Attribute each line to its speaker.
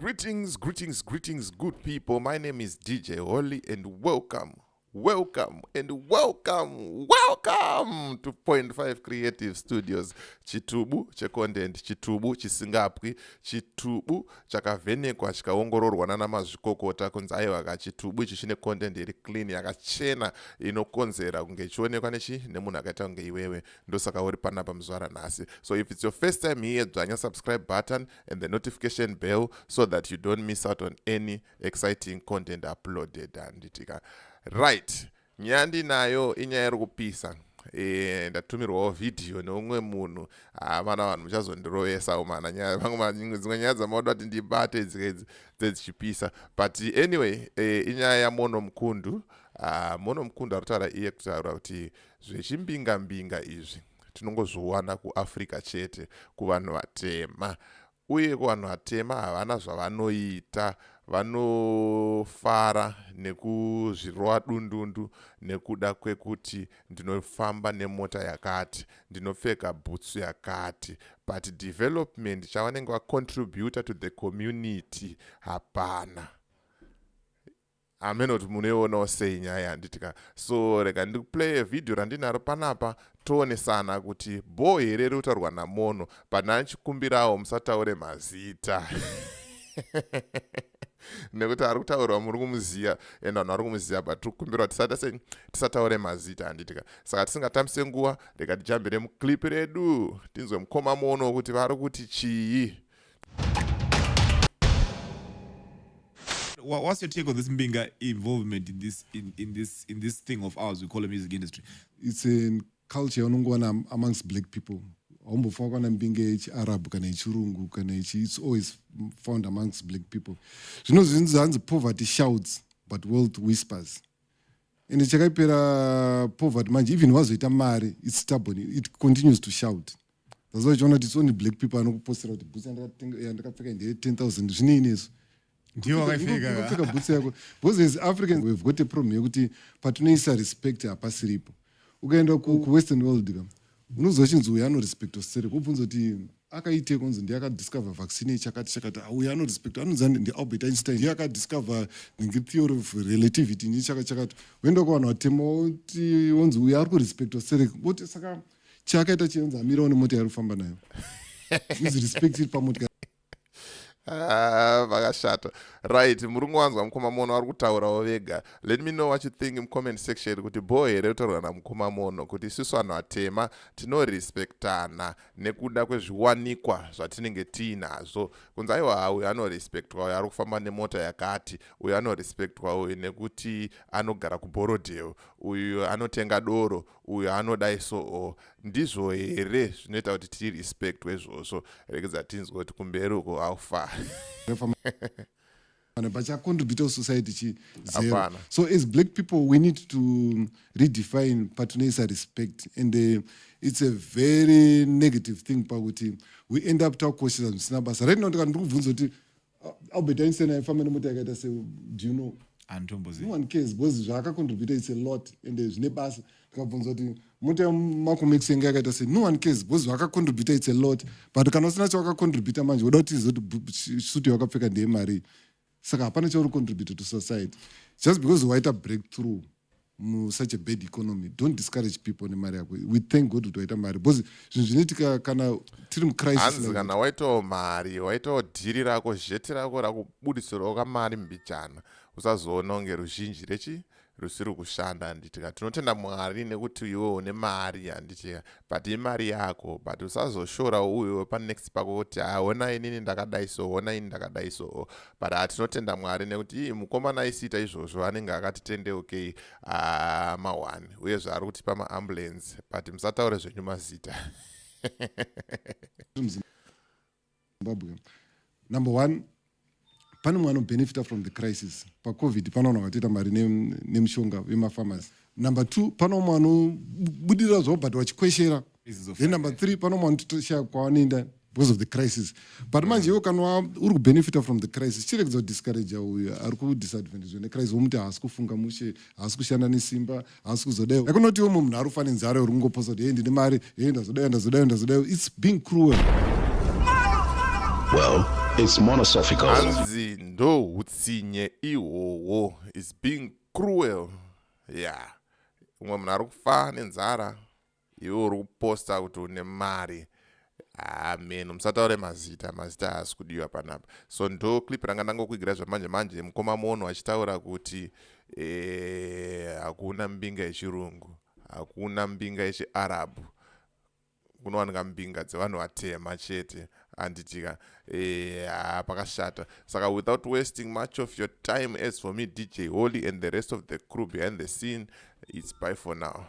Speaker 1: Greetings, good people. My name is DJ Holly, and welcome to Point 5 Creative Studios. Chitubu checontent, chitubu chisingapwi, chitubu chakavhenekwa chikaongororwa nana mazvikokota kunzi aiwa chitubu ichi chine content iri clean yakachena inokonzera kunge ichionekwa nemunhu akaita kunge iwewe. Ndosaka uri panapa muzuva ranhasi. So if it's your first time here, dzvanya subscribe button and the notification bell so that you don't miss out on any exciting content uploaded. Anditika right, nyandi nayo inyaya iri kupisa. Ndatumirwawo video neumwe munhu mana vanhu muchazondirovesawo mana dzimwe nyaya dzamaoda kuti ndibate dzichipisa, but anyway inyaya yaMono Mukundu. Mono Mukundu arikutaura iye kutaura kuti zvechimbinga izvi tinongozviwana kuAfrica chete, kuvanhu vatema. Uye kuvanhu vatema havana zvavanoita, vanofara nekuzvirova dundundu nekuda kwekuti ndinofamba nemota yakati, ndinopfeka bhutsu yakati, but development chavanenge vacontributa to the community hapana. Ameno kuti munoionawo sei nyaya handitika. So rega ndikuplay video randinaro panapa toonesana kuti bo here riri kutaurwa naMono, but ndachikumbirawo musataure mazita. Nekuti ari kutaurwa muri kumuziya ende vanhu vari kumuziya, but tikumbirwa tisataure mazita handitika. Saka tisingatambise nguva, rega tijambire muclip redu tinzwe mukoma Mono kuti vari kuti chii.
Speaker 2: What's your take on this Mbinga involvement in this thing of ours we call the music industry?
Speaker 3: It's a culture amongst black people. Arab it's always found amongst black people. You know, the poverty shouts, but wealth whispers. And the chakapera poverty, even was it a marry, it's stubborn. It continues to shout. That's why it's only black people who posted out the boots and 10,000. Because as Africans, we've got a problem. Patronisa respect our pasiripo. Ugaenda ku Western world. Unozoshinzi we no respect osere. Kubunza kuti akaite konzo ndiaka discover vaccine chakati we no respect. Anozani ndi Albert Einstein ndiaka discover the theory of relativity ndi chakati. Wendo kwa watemo kuti onzo we are ku respect osere. Kuti saka chakaita chenza amira one moti yarufamba nayo. Is respected pamotika.
Speaker 1: Vakashata. Right, murunguwanzwa mukoma Mono ari kutaurawo vega. Let me know what you think in comment section kuti bo here kutaurwa namukoma Mono kuti isusu vanhu vatema tinorespektana nekuda kwezviwanikwa zvatinenge tiinazvo. Kunzi aiwa uyu anorespektwa, uyu ari kufamba nemota yakati, uyu anorespektwa, uyu nekuti anogara kuborodheo, uyu anotenga doro, uyu anodai so. Ndizvo here zvinoita kuti tirirespektwe izvozvo. Regedza tinzwe kuti kumberi uko aufa.
Speaker 3: But I contribute to society. So as black people, we need to redefine patronage respect. And it's a very negative thing. We end up talking questions. Right now, Albert Einstein and family say, do you know? No one cares. Because I contribute, it's a lot. And there's neighbors. No one cares. Because I contribute, it's a lot. But you cannot contribute without suit your marry. Saka hapana chauri contribute to society. Just because waita breakthrough such a bad economy, don't discourage people in mari yako. We thank God kuti waita mari. Because zvinoitika kana tiri mucrisis.
Speaker 1: Hanzi kana waitawo mari, waitawo dhiri rako, zheti rako rakubudisirawo kamari mbichana, usazoona kunge ruzhinji rusiri kushanda. Handitika tinotenda Mwari nekuti iwe une mari handitika, but imari yako, but usazoshora uyo pa next pako kuti ona inini ndakadai so, but tinotenda Mwari nekuti mukomana aisiita izvozvo anenge akatitendeuke mawani uye zvari kutipa maambulance, but musataure zvenyu mazita.
Speaker 3: Number one, pane mwana benefita from the crisis. Pa COVID pano wakatita mari nemshonga wemafarmers. Number two, pano mwana budira zvo but wachikweshera. Then number three, pano mwana tutosha kwawanoenda because of the crisis. But manje iwo kana uri kubenefita from the crisis, chireke zo discourage uyu ari ku disadvantage ne crisis womuti haasi kufunga mushe, haasi kushanda nesimba, haasi kuzodai. Akunoti iwo munhu ari kufanira nzara uri kungoposa kuti ndine mari, ndazodai. It's being cruel.
Speaker 4: Well, It's monosophical.
Speaker 1: Hanzi ndo hutsinye ihwohwo is being cruel. Yeah. Umwe munhu ari kufa nenzara, iwe uri kuposta kuti une mari. Amen. Musataure mazita haasi kudiwa panapa. So ndo clip ranga ndangokuigira zvamanje manje mukoma Mono achitaura kuti hakuna mbinga yechirungu, hakuna mbinga yechiarabu. Kunowanika mbinga dzevanhu vatema chete. Anditika pakashata. Saka without wasting much of your time, as for me, DJ Holy and the rest of the crew behind the scene, it's bye for now.